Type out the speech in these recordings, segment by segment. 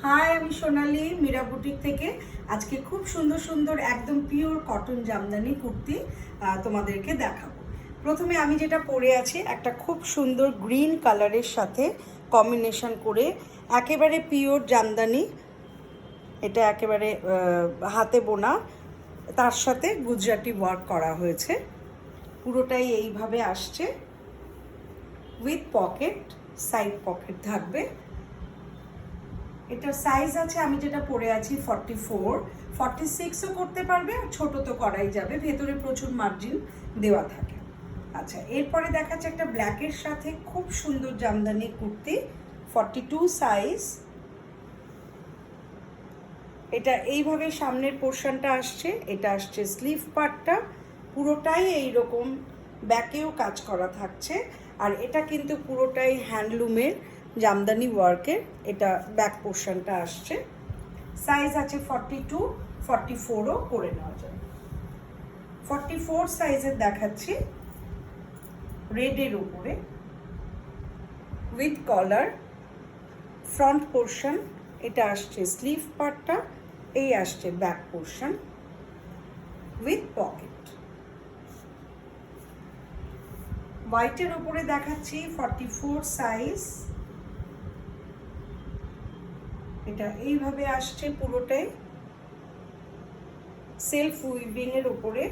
High, আমি সোনালি Meera boutique থেকে। আজকে খুব সুন্দর সুন্দর একদম পিওর কটন জামদানি কুর্তি তোমাদেরকে দেখাবো। প্রথমে আমি যেটা পরে আছি একটা খুব সুন্দর গ্রিন কালারের সাথে কম্বিনেশন করে একেবারে পিওর জামদানি, এটা একেবারে হাতে বোনা, তার সাথে গুজরাটি ওয়ার্ক করা হয়েছে। পুরোটাই এইভাবে আসছে, উইথ পকেট, সাইড পকেট থাকবে। এটার সাইজ আছে, আমি যেটা পরে আছি 44, 46ও করতে পারবে, আর ছোট তো করাই যাবে, ভেতরে প্রচুর মার্জিন দেওয়া থাকে। আচ্ছা, এরপরে দেখাচ্ছে একটা ব্ল্যাকের সাথে খুব সুন্দর জামদানি কুর্তি, 42 সাইজ। এটা এইভাবে সামনের পোর্শনটা আসছে, এটা আসছে স্লিভ পার্টটা, পুরোটাই এইরকম ব্যাকেও কাজ করা থাকছে। আর এটা কিন্তু পুরোটাই হ্যান্ডলুমের জামদানি ওয়ার্কের, এটা ব্যাক পোর্শনটা আসছে। সাইজ আছে 42, 44ও করে নেওয়া যায়। 44 সাইজের দেখাচ্ছি, রেডের উপরে উইথ কলার, ফ্রন্ট পোর্শন, এটা আসছে স্লিভ পার্টটা, এই আসছে ব্যাক পোর্শন উইথ পকেট। হোয়াইটের উপরে দেখাচ্ছি 44 সাইজ, এটা এইভাবে আসছে পুরোটাই সেলফ উইভিং এর উপরে,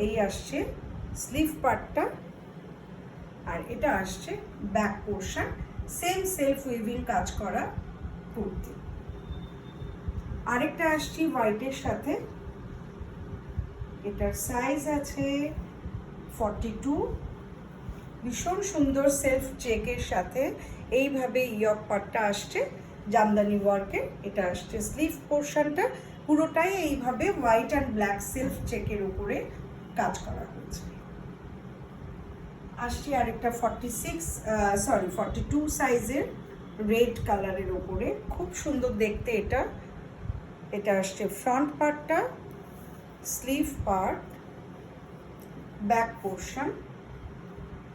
এই আসছে স্লিভ পার্টটা, আর এটা আসছে back portion, same self weaving কাজ করা কুর্তি। আরেকটা আসছি হোয়াইটের সাথে, এটার সাইজ আছে 42, ভীষণ সুন্দর সেলফ চেকের সাথে এইভাবে ইয়ক পার্টটা আসছে জামদানি ওয়ার্কের, এটা আসছে স্লিভ পোর্শনটা, পুরোটাই এইভাবে হোয়াইট অ্যান্ড ব্ল্যাক সেলফ চেকের উপরে কাজ করা হয়েছে। আসছে আরেকটা 42 সাইজের রেড কালারের উপরে, খুব সুন্দর দেখতে এটা। এটা আসছে ফ্রন্ট পার্টটা, sleeve part, back portion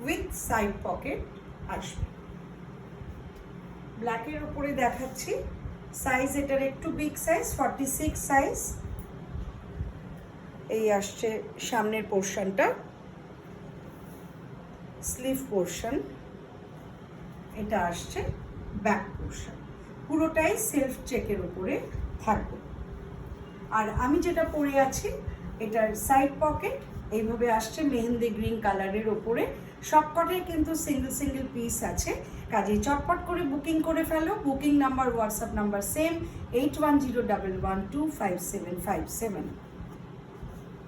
with side pocket আসবে। ব্ল্যাকের উপরে দেখাচ্ছি, সাইজ এটার একটু বিগ সাইজ, 46 সাইজ। এই আসছে সামনের পোর্শনটা, স্লিভ পোর্শন, এটা আসছে ব্যাক পোর্শন, পুরোটাই সেলফ চেকের উপরে থাকবে। আর আমি যেটা পরে আছি এটার সাইড পকেট এইভাবে আসছে মেহেন্দি গ্রিন কালারের উপরে। সবকটাই কিন্তু সিঙ্গেল সিঙ্গেল পিস আছে, কাজেই চটপট করে বুকিং করে ফেলো। Booking number, WhatsApp number same, 8101125757।